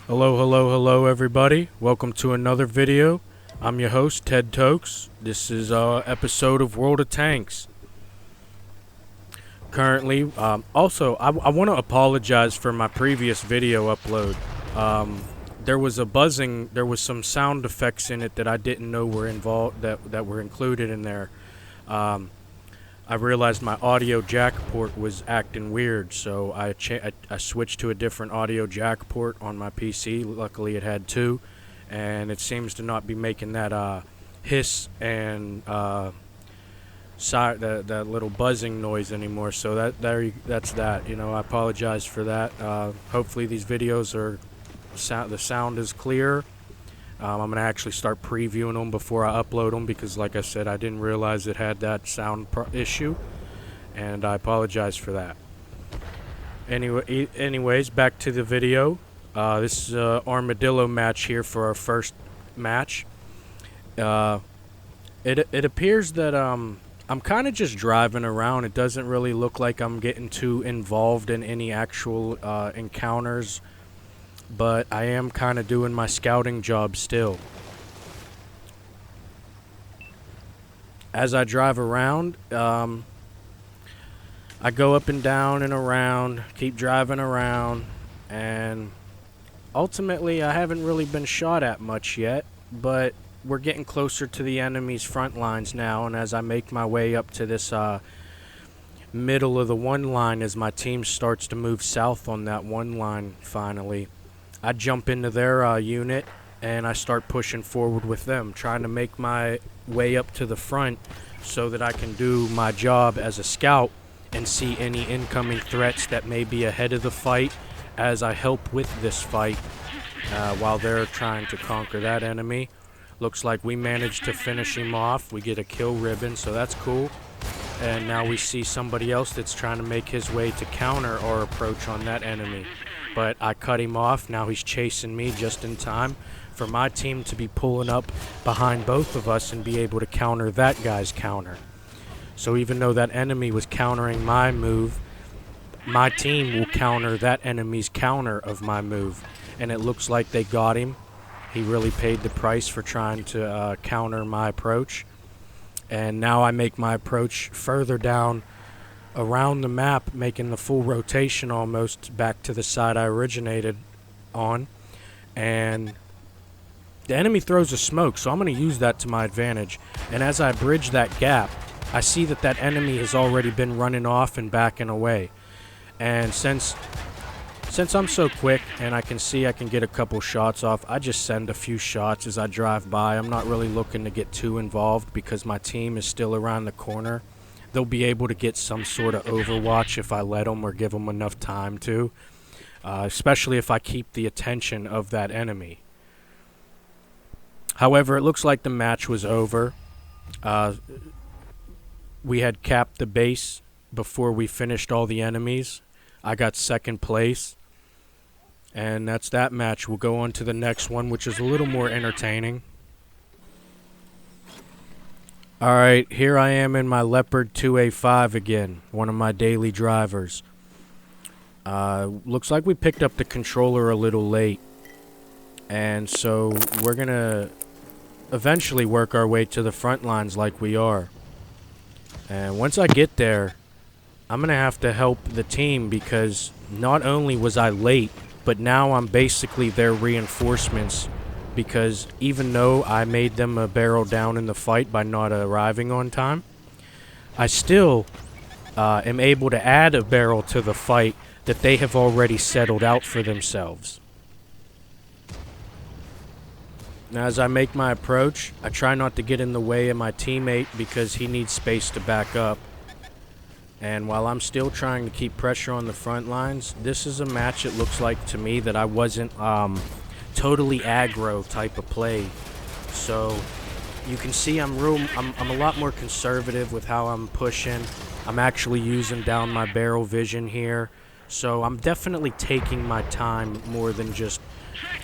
Hello, hello, hello, everybody. Welcome to another video. I'm your host, TedTokez. This is episode of World of Tanks. Currently, I want to apologize for my previous video upload. There was a buzzing, there was some sound effects in it that I didn't know were involved, that were included in there. I realized my audio jack port was acting weird, so I switched to a different audio jack port on my PC. Luckily, it had two, and it seems to not be making that hiss and that little buzzing noise anymore. So that's that. You know, I apologize for that. Hopefully, these videos are the sound is clear. I'm going to actually start previewing them before I upload them because, like I said, I didn't realize it had that sound issue, and I apologize for that. Anyways, back to the video. This is an armadillo match here for our first match. It appears that I'm kind of just driving around. It doesn't really look like I'm getting too involved in any actual encounters, but I am kind of doing my scouting job still. As I drive around, I go up and down and around, keep driving around, and ultimately I haven't really been shot at much yet, but we're getting closer to the enemy's front lines now, and as I make my way up to this middle of the one line, as my team starts to move south on that one line finally, I jump into their unit and I start pushing forward with them, trying to make my way up to the front so that I can do my job as a scout and see any incoming threats that may be ahead of the fight as I help with this fight while they're trying to conquer that enemy. Looks like we managed to finish him off. We get a kill ribbon, so that's cool. And now we see somebody else that's trying to make his way to counter our approach on that enemy. But I cut him off. Now he's chasing me just in time for my team to be pulling up behind both of us and be able to counter that guy's counter. So even though that enemy was countering my move, my team will counter that enemy's counter of my move. And it looks like they got him. He really paid the price for trying to counter my approach. And now I make my approach further down around the map, making the full rotation almost back to the side I originated on. And the enemy throws a smoke, so I'm going to use that to my advantage. And as I bridge that gap, I see that that enemy has already been running off and backing away. And since I'm so quick and I can see I can get a couple shots off, I just send a few shots as I drive by. I'm not really looking to get too involved because my team is still around the corner. They'll be able to get some sort of overwatch if I let them or give them enough time to, especially if I keep the attention of that enemy. However, it looks like the match was over. We had capped the base before we finished all the enemies. I got second place. And that's that match. We'll go on to the next one, which is a little more entertaining. Alright, here I am in my Leopard 2A5 again, one of my daily drivers. Looks like we picked up the controller a little late. And so we're going to eventually work our way to the front lines like we are. And once I get there, I'm going to have to help the team because not only was I late, but now I'm basically their reinforcements because even though I made them a barrel down in the fight by not arriving on time, I still am able to add a barrel to the fight that they have already settled out for themselves. Now, as I make my approach, I try not to get in the way of my teammate because he needs space to back up. And while I'm still trying to keep pressure on the front lines, this is a match, it looks like to me, that I wasn't totally aggro type of play. So you can see I'm a lot more conservative with how I'm pushing. I'm actually using down my barrel vision here. So I'm definitely taking my time more than just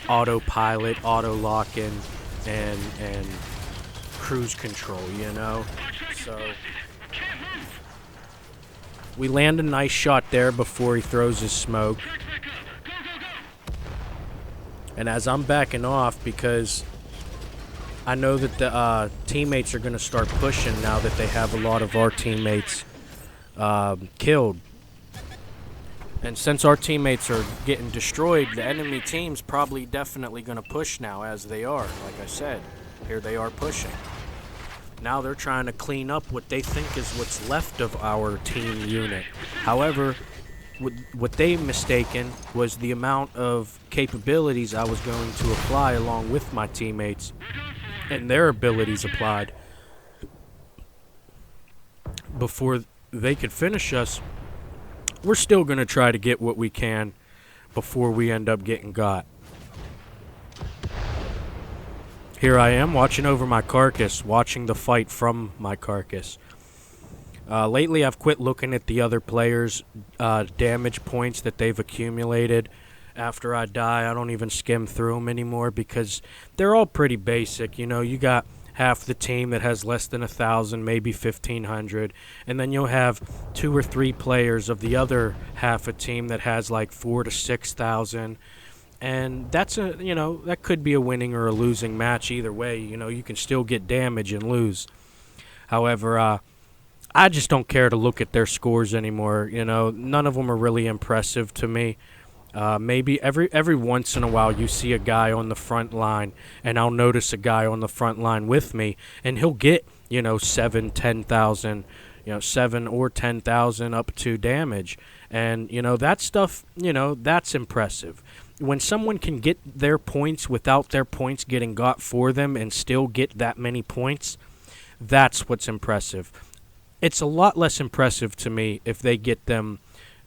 autopilot, auto locking, and cruise control, you know? So we land a nice shot there before he throws his smoke. And as I'm backing off, because I know that the teammates are going to start pushing now that they have a lot of our teammates killed. And since our teammates are getting destroyed, the enemy team's probably definitely going to push now, as they are. Like I said, here they are pushing. Now they're trying to clean up what they think is what's left of our team unit. However, what they mistaken was the amount of capabilities I was going to apply along with my teammates and their abilities applied before they could finish us. We're still going to try to get what we can before we end up getting got. Here I am watching over my carcass, watching the fight from my carcass. Lately, I've quit looking at the other players' damage points that they've accumulated after I die. I don't even skim through them anymore because they're all pretty basic. You know, you got half the team that has less than 1,000, maybe 1,500, and then you'll have 2 or 3 players of the other half a team that has like 4,000 to 6,000. And that's that could be a winning or a losing match either way. You know, you can still get damage and lose. However, I just don't care to look at their scores anymore. You know, none of them are really impressive to me. Maybe every once in a while you see a guy on the front line, and I'll notice a guy on the front line with me, and he'll get 7,000, 10,000, 7 or 10,000 up to damage, and that stuff, that's impressive. When someone can get their points without their points getting got for them and still get that many points, that's what's impressive. It's a lot less impressive to me if they get them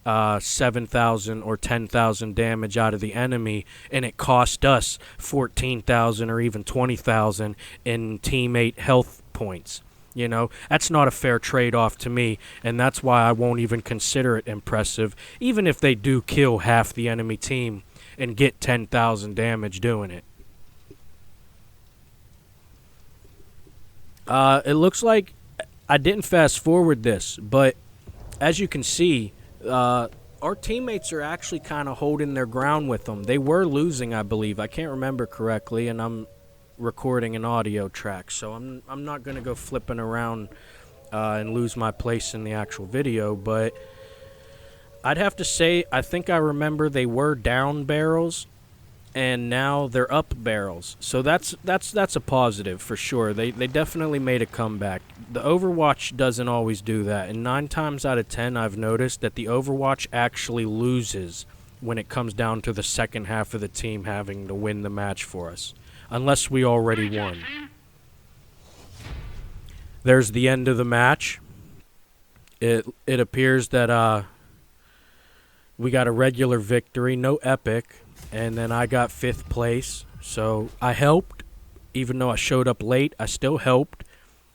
7,000 or 10,000 damage out of the enemy, and it cost us 14,000 or even 20,000 in teammate health points. That's not a fair trade-off to me, and that's why I won't even consider it impressive, even if they do kill half the enemy team and get 10,000 damage doing it. It looks like I didn't fast forward this, but as you can see, our teammates are actually kind of holding their ground with them. They were losing, I believe. I can't remember correctly, and I'm recording an audio track, so I'm not going to go flipping around and lose my place in the actual video, but I'd have to say I think I remember they were down barrels, and now they're up barrels. So that's a positive for sure. They definitely made a comeback. The Overwatch doesn't always do that, and 9 times out of 10 I've noticed that the Overwatch actually loses when it comes down to the second half of the team having to win the match for us, unless we already won. There's the end of the match. It appears that we got a regular victory, no epic. And then I got 5th place, so I helped. Even though I showed up late, I still helped.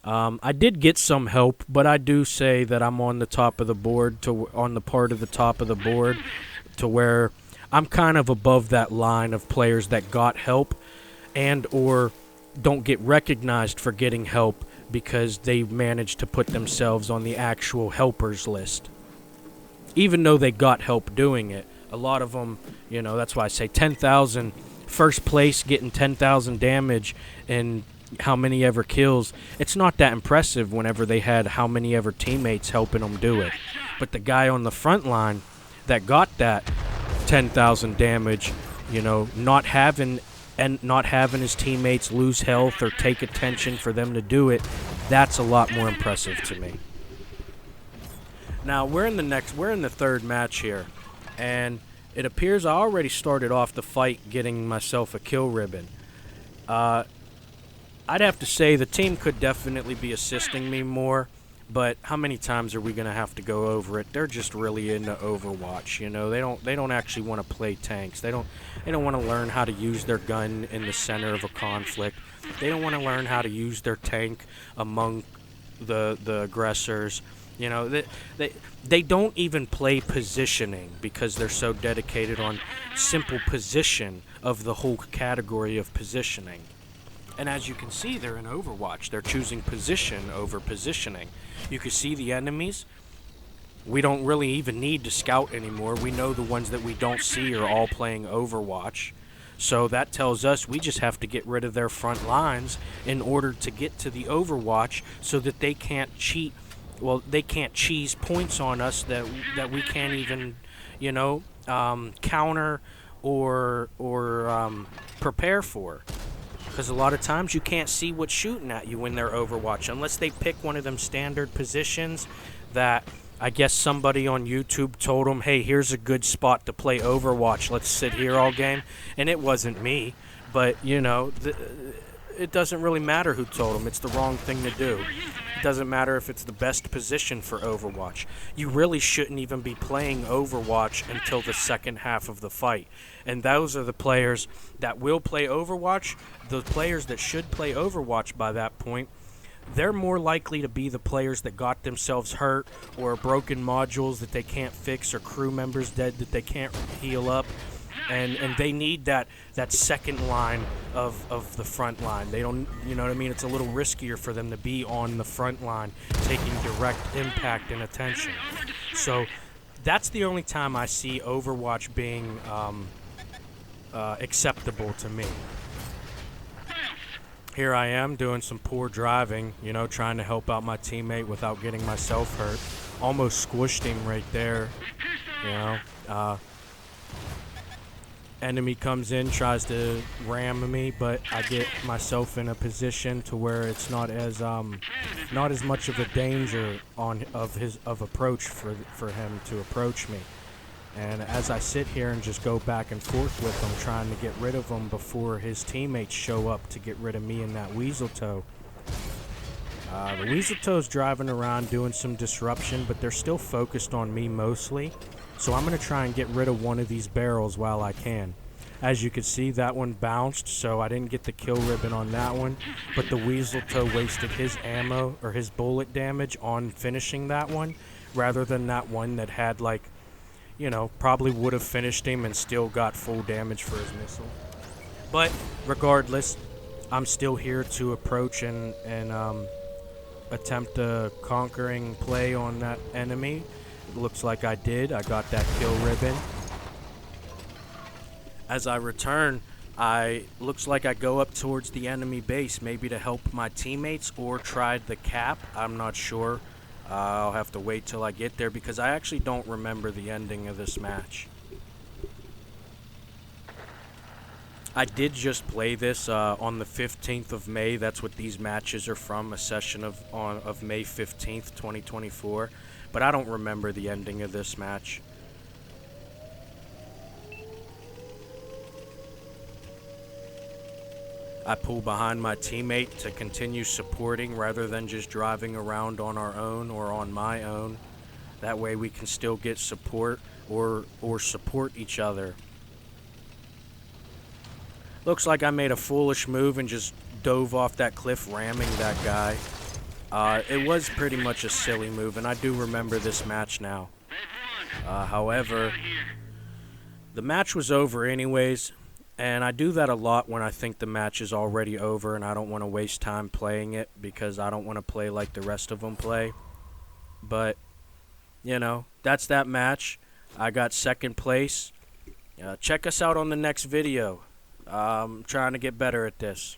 I did get some help, but I do say that I'm on the top of the board, on the part of the top of the board, to where I'm kind of above that line of players that got help and or don't get recognized for getting help because they managed to put themselves on the actual helpers list. Even though they got help doing it. A lot of them, that's why I say 10,000, first place getting 10,000 damage and how many ever kills. It's not that impressive whenever they had how many ever teammates helping them do it. But the guy on the front line that got that 10,000 damage, not having his teammates lose health or take attention for them to do it, that's a lot more impressive to me. Now, we're in the third match here. And it appears I already started off the fight getting myself a kill ribbon. I'd have to say the team could definitely be assisting me more, but how many times are we going to have to go over it? They're just really into Overwatch, They don't actually want to play tanks. They don't want to learn how to use their gun in the center of a conflict. They don't want to learn how to use their tank among the aggressors. They don't even play positioning because they're so dedicated on simple position of the whole category of positioning. And as you can see, they're in Overwatch. They're choosing position over positioning. You can see the enemies. We don't really even need to scout anymore. We know the ones that we don't see are all playing Overwatch. So that tells us we just have to get rid of their front lines in order to get to the Overwatch so that they can't cheat. Well, they can't cheese points on us that we can't even, counter or prepare for. Because a lot of times you can't see what's shooting at you when they're Overwatch unless they pick one of them standard positions that I guess somebody on YouTube told them, hey, here's a good spot to play Overwatch. Let's sit here all game. And it wasn't me. But, it doesn't really matter who told them. It's the wrong thing to do. It doesn't matter if it's the best position for Overwatch. You really shouldn't even be playing Overwatch until the second half of the fight. And those are the players that will play Overwatch. The players that should play Overwatch by that point, they're more likely to be the players that got themselves hurt or broken modules that they can't fix or crew members dead that they can't heal up. And they need that second line of the front line. They don't, you know what I mean? It's a little riskier for them to be on the front line, taking direct impact and attention. So that's the only time I see Overwatch being acceptable to me. Here I am doing some poor driving, trying to help out my teammate without getting myself hurt. Almost squished him right there, Enemy comes in, tries to ram me, but I get myself in a position to where it's not as much of a danger of approach for him to approach me. And as I sit here and just go back and forth with him, trying to get rid of him before his teammates show up to get rid of me and that Weaseltoe. The Weaseltoe's driving around doing some disruption, but they're still focused on me mostly. So I'm going to try and get rid of one of these barrels while I can. As you can see, that one bounced, so I didn't get the kill ribbon on that one. But the Weaseltoe wasted his ammo or his bullet damage on finishing that one, rather than that one that had, probably would have finished him and still got full damage for his missile. But regardless, I'm still here to approach and attempt a conquering play on that enemy. It looks like I did. I got that kill ribbon. As I return, looks like I go up towards the enemy base, maybe to help my teammates or try the cap. I'm not sure. I'll have to wait till I get there because I actually don't remember the ending of this match. I did just play this on the 15th of May. That's what these matches are from, a session of May 15th, 2024. But I don't remember the ending of this match. I pull behind my teammate to continue supporting rather than just driving around on our own or on my own. That way we can still get support or support each other. Looks like I made a foolish move and just dove off that cliff ramming that guy. It was pretty much a silly move, and I do remember this match now. However, the match was over anyways, and I do that a lot when I think the match is already over and I don't want to waste time playing it because I don't want to play like the rest of them play. But, that's that match. I got second place. Check us out on the next video. I'm trying to get better at this.